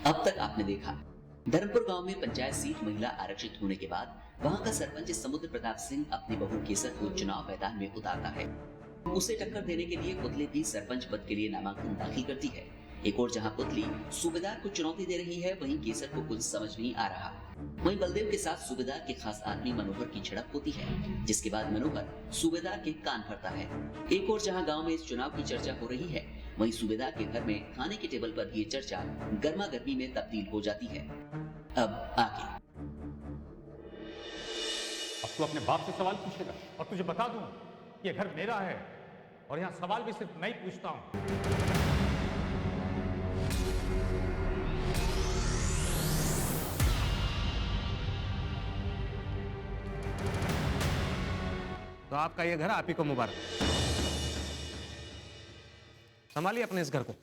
अब तक आपने देखा, धर्मपुर गांव में पंचायत सीट महिला आरक्षित होने के बाद वहां का सरपंच समुद्र प्रताप सिंह अपनी बहू केसर को चुनाव मैदान में उतारता है। उसे टक्कर देने के लिए पुतली भी सरपंच पद के लिए नामांकन दाखिल करती है। एक और जहां पुतली सूबेदार को चुनौती दे रही है, वहीं केसर को कुछ समझ नहीं आ रहा। वहीं बलदेव के साथ सूबेदार के खास आदमी मनोहर की झड़प होती है, जिसके बाद मनोहर सूबेदार के कान भरता है। एक और जहां गांव में इस चुनाव की चर्चा हो रही है, वहीं सूबेदार के घर में खाने के टेबल पर भी ये चर्चा गर्मा गर्मी में तब्दील हो जाती है। अब आगे अब तू अपने बाप से सवाल पूछेगा और तुझे बता दूं ये घर मेरा है और यहाँ सवाल भी सिर्फ मैं ही पूछता हूं। तो आपका ये घर आप ही को मुबारक। संभालिए अपने इस घर को।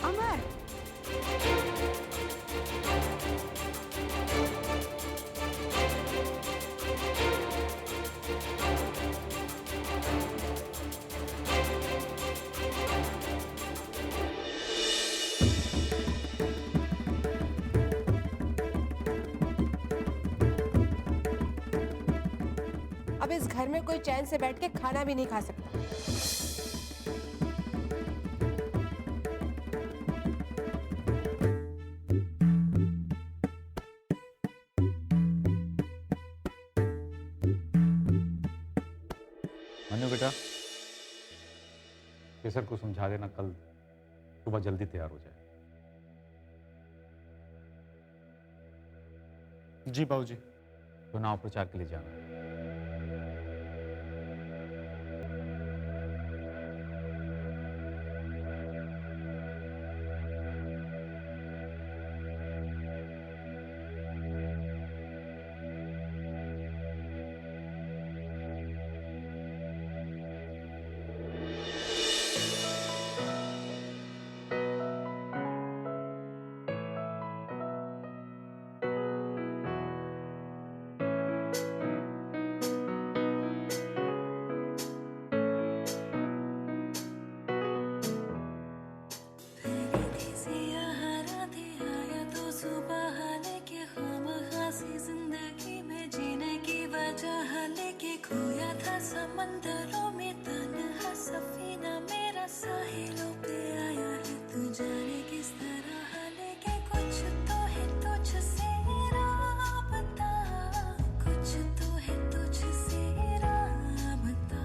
अमर, अब इस घर में कोई चैन से बैठ के खाना भी नहीं खा सकता। मनु बेटा, केसर को समझा देना कल सुबह जल्दी तैयार हो जाए। जी बाबूजी। चुनाव प्रचार के लिए जाना। समंदरों में तन्हा सफीना मेरा साहिलों पे आया है, तू जाने किस तरह लेके कुछ तो है तुझसे राबता, कुछ तो है तुझसे राबता,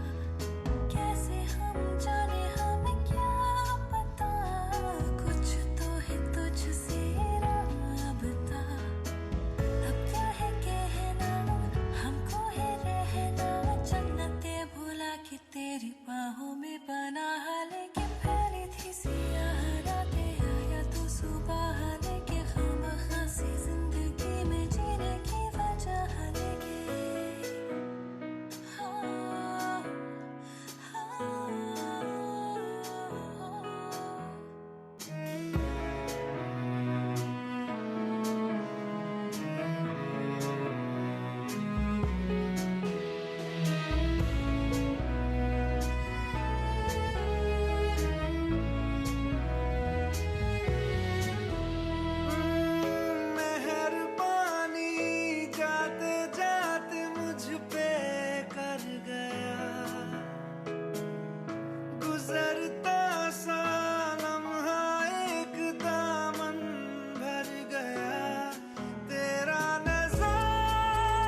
कैसे हम जाने हमें क्या पता, कुछ तो है तुझसे राबता। अब क्या है कहना हमको है रहना, जन्नते भुला के तेरी बाहों में पनाह लेके फैली थी सियाह रातें, आया तू सुबह लेके खामखासी जिंदगी में जीने की वजह लेके। हाँ, हाँ, मेहरबानी जाते जाते मुझ पे कर गया, गुजरता सा लम्हा एक दामन भर गया, तेरा नजारा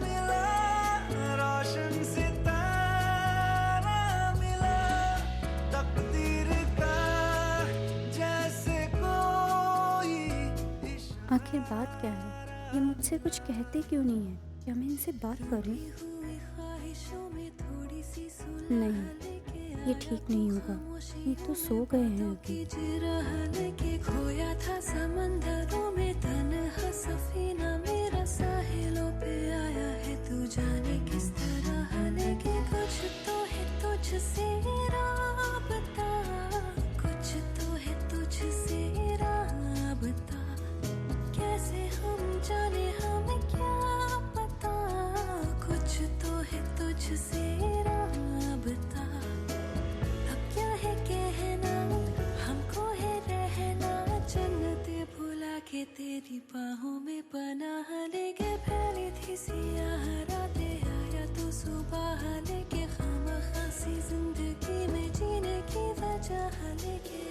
मिला, रोशन सितारा मिला, तकदीर का जैसे कोई इशारा। आखिर बात क्या है? ये मुझसे कुछ कहते क्यों नहीं है? क्या मैं इनसे बात करूं? हुई ख्वाहिशों में थोड़ी सी सुलह नहीं, लेके ये ठीक नहीं होगा। ये तो सो गए हैं अभी। जिरह लेके खोया था समंदरों में तन्हा सफीना मेरा साहिलों पे आया है, तू जाने किस तरह लेके कुछ तो है तुझसे राबता, कुछ तो है तुझसे राबता। तुझसे राबता, अब क्या है कहना, हमको है रहना जन्नते भुला के तेरी बाहों में पनाह लेके फैली थी सियाह रातें, आया तो सुबह लेके खामखासी जिंदगी में जीने की वजह लेके।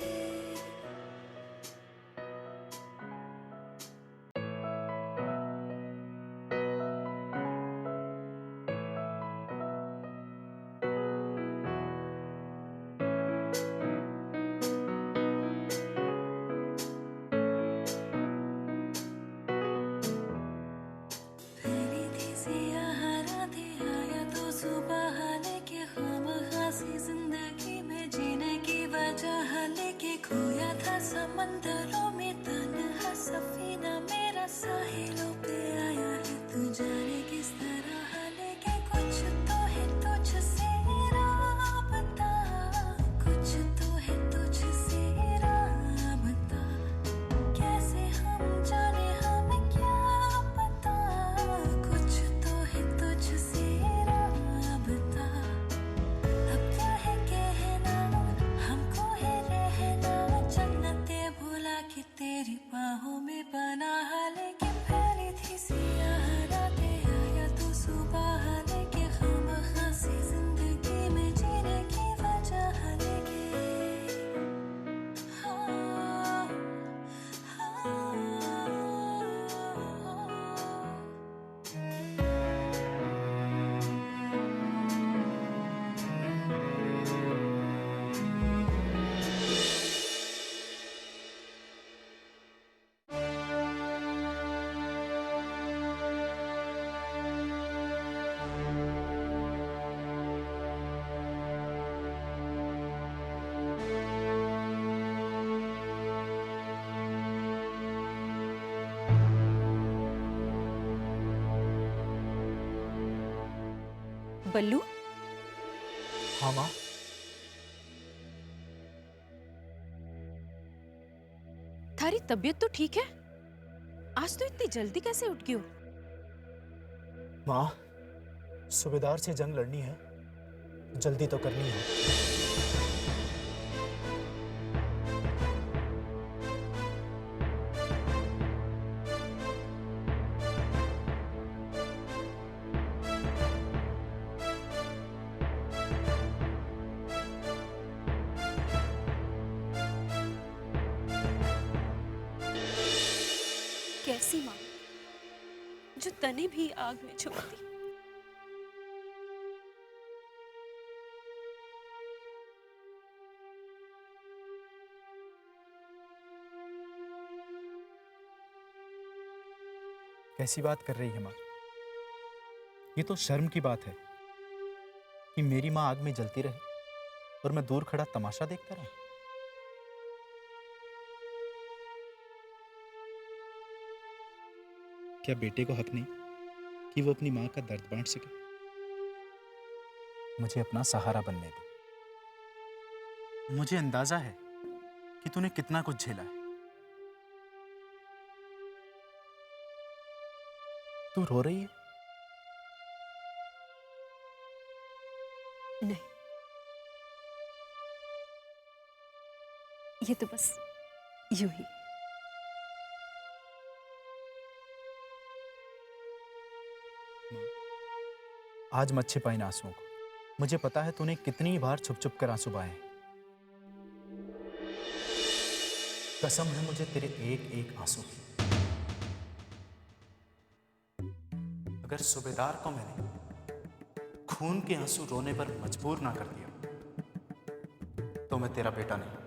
फैली थी सियाह रातें, आया तो सुबह लेके खामखासी जिंदगी में जीने की वजह लेके, खोया था समंदरों में तन्हा सफीना मेरा साहिलों पे आया है तू जाने किस तरह लेके, कुछ तो है तुझसे राबता, कुछ तो है तुझसे राबता, कैसे हम जाने हमें क्या पता, कुछ तो है तुझसे राबता, अब क्या है कहना, हमको है रहना जन्नते भुला के तेरी बाहों में पनाह लेके फैली थी सियाह रातें, आया तो सुबह लेके खामखासी जिंदगी में जीने की वजह लेके। हाँ, हाँ, बल्लू, हाँ माँ। थारी तबीयत तो ठीक है? आज तो इतनी जल्दी कैसे उठ गई हो? माँ, सूबेदार से जंग लड़नी है, जल्दी तो करनी है। कैसी माँ जो तने भी आग में झोंक दी। कैसी बात कर रही है माँ? ये तो शर्म की बात है कि मेरी माँ आग में जलती रहे और मैं दूर खड़ा तमाशा देखता रहा। क्या बेटे को हक नहीं कि वो अपनी माँ का दर्द बांट सके? मुझे अपना सहारा बनने दे। मुझे अंदाजा है कि तूने कितना कुछ झेला है। तू रो रही है? नहीं, ये तो बस यूं ही। आज मत छिपाई इन आंसुओं को। मुझे पता है तूने कितनी बार छुप छुप कर आंसू बहाए हैं। कसम है मुझे तेरे एक एक आंसू की। अगर सूबेदार को मैंने खून के आंसू रोने पर मजबूर ना कर दिया तो मैं तेरा बेटा नहीं।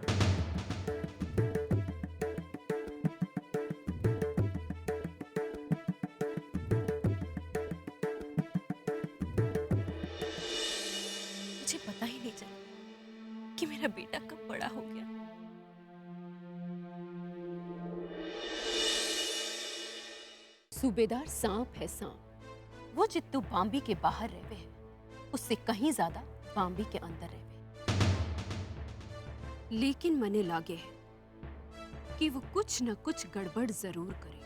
मुझे पता ही नहीं चला कि मेरा बेटा कब बड़ा हो गया। सूबेदार सांप है सांप। वो जित्तू बाम्बी के बाहर रहवे है, उससे कहीं ज्यादा बाम्बी के अंदर रहवे। लेकिन मने लागे है कि वो कुछ न कुछ गड़बड़ जरूर करे।